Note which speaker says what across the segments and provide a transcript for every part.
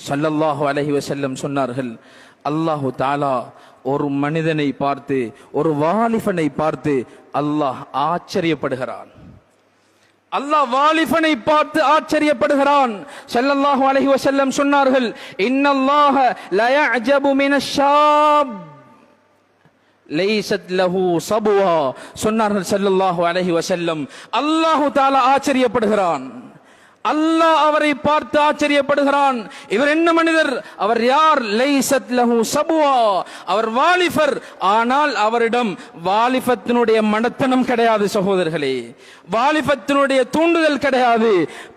Speaker 1: ஸல்லல்லாஹு அலைஹி வஸல்லம் சொன்னார்கள், அல்லாஹு தஆலா ஒரு மனிதனை பார்த்து, ஒரு வாலிபனை பார்த்து அல்லாஹ் ஆச்சரியப்படுகிறான். அல்லாஹ் வாலிபனை பார்த்து ஆச்சரியப்படுகிறான். ஸல்லல்லாஹு அலைஹி வஸல்லம் சொன்னார்கள், இன்னல்லாஹ லயஅஜபு மினஷ் ஷாப் லைஸத் லஹு சபுவா. சொன்னார்கள் ஸல்லல்லாஹு அலைஹி வஸல்லம், அல்லாஹ் தஆலா ஆச்சரியப்படுகிறான். அல்லாஹ் அவரை பார்த்து ஆச்சரியப்படுகிறான். இவர் என்ன மனிதர்? அவர் யார்? லைஸத் லஹு சபுவா. அவர் வாலிபர், ஆனால் அவரிடம் வாலிபத்தினுடைய மனத்தனம் கிடையாது. சகோதரர்களே, வாலிபத்தினுடைய தூண்டுதல் கிடையாது.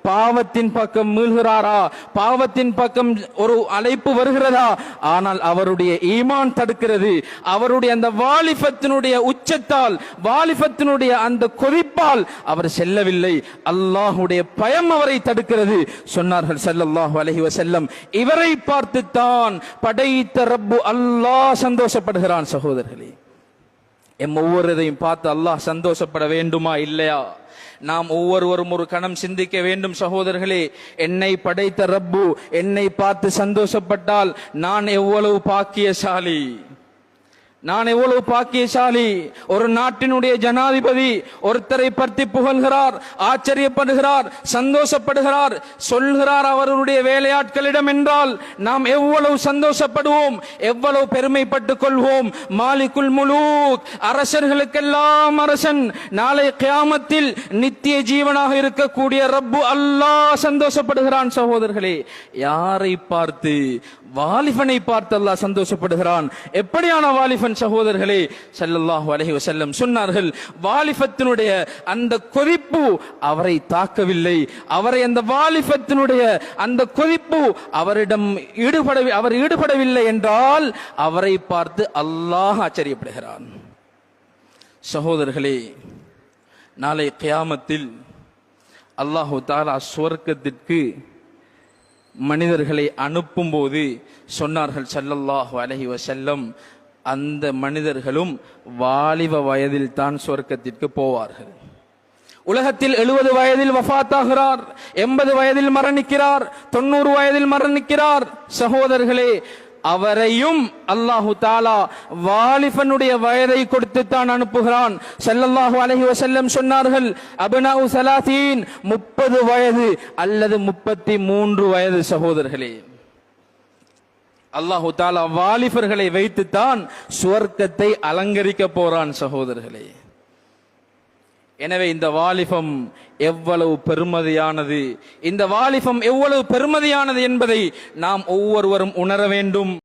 Speaker 1: பாவத்தின் பக்கம் மீள்கிறாரா, பாவத்தின் பக்கம் ஒரு அழைப்பு வருகிறதா, ஆனால் அவருடைய ஈமான் தடுக்கிறது. அவருடைய அந்த வாலிபத்தினுடைய உச்சத்தால், வாலிபத்தினுடைய அந்த கொதிப்பால் அவர் செல்லவில்லை. அல்லாஹ்வுடைய பயம் அவரை தடுக்கிறது. சொன்னார்கள் ஸல்லல்லாஹு அலைஹி வஸல்லம், இவரை பார்த்து தான் படைத்த ரப்பு அல்லாஹ் சந்தோஷப்படுகிறான். சகோதரர்களே, எம் ஒவ்வொருவரையும் பார்த்து அல்லாஹ் சந்தோஷப்பட வேண்டுமா இல்லையா? நாம் ஒவ்வொருவரும் ஒரு கணம் சிந்திக்க வேண்டும். சகோதரர்களே, என்னை படைத்த ரப்பு என்னை பார்த்து சந்தோஷப்பட்டால் நான் எவ்வளவு பாக்கியசாலி, நான் எவ்வளவு பாக்கியசாலி. ஒரு நாட்டினுடைய ஜனாதிபதி ஒருத்தரை பற்றி புகழ்கிறார், ஆச்சரியப்படுகிறார், சந்தோஷப்படுகிறார், சொல்கிறார் அவருடைய வேலையாட்களிடம் என்றால் நாம் எவ்வளவு சந்தோஷப்படுவோம், எவ்வளவு பெருமைப்பட்டுக் கொள்வோம். மாலிகுல் முலூக், அரசர்களுக்கெல்லாம் அரசன், நாளை கியாமத்தில் நித்திய ஜீவனாக இருக்கக்கூடிய ரப்பு அல்லாஹ் சந்தோஷப்படுகிறான். சகோதரர்களே, யாரை பார்த்து? வாலிபனை பார்த்து அல்லாஹ் சந்தோஷப்படுகிறான். எப்படியான வாலிபன்? சகோதரர்களே, ஸல்லல்லாஹு அலைஹி வஸல்லம் சொன்னார்கள், வாலிபத்தினுடைய அந்த கொதிப்பு அவரை தாக்கவில்லை. அவரை அந்த வாலிபத்தினுடைய அந்த கொதிப்பு அவரிடம் அவர் ஈடுபடவில்லை என்றால் அவரை பார்த்து அல்லாஹ் ஆச்சரியப்படுகிறான். சகோதரர்களே, நாளை கியாமத்தில் அல்லாஹு தஆலா சுவர்க்கத்திற்கு மனிதர்களை அனுப்பும் போது சொன்னார்கள் ஸல்லல்லாஹு அலைஹி வஸல்லம், அந்த மனிதர்களும் வாலிப வயதில் தான் சொர்க்கத்திற்கு போவார்கள். உலகத்தில் 70 வயதில் வஃபாத்தாகிறார், 80 வயதில் மரணிக்கிறார், 90 வயதில் மரணிக்கிறார். சகோதரர்களே, அவரையும் அல்லாஹு தஆலா வாலிபனுடைய வயதை கொடுத்து தான் அனுப்புகிறான். ஸல்லல்லாஹு அலைஹி வஸல்லம் சொன்னார்கள், அப்னாஉ 30, 30 வயது அல்லது 33 வயது. சகோதரர்களே, அல்லாஹு தஆலா வாலிபர்களை வைத்து தான் சுவர்க்கத்தை அலங்கரிக்க போறான். சகோதரர்களே, எனவே இந்த வாலிபம் எவ்வளவு பெருமதியானது, இந்த வாலிபம் எவ்வளவு பெருமதியானது என்பதை நாம் ஒவ்வொருவரும் உணர வேண்டும்.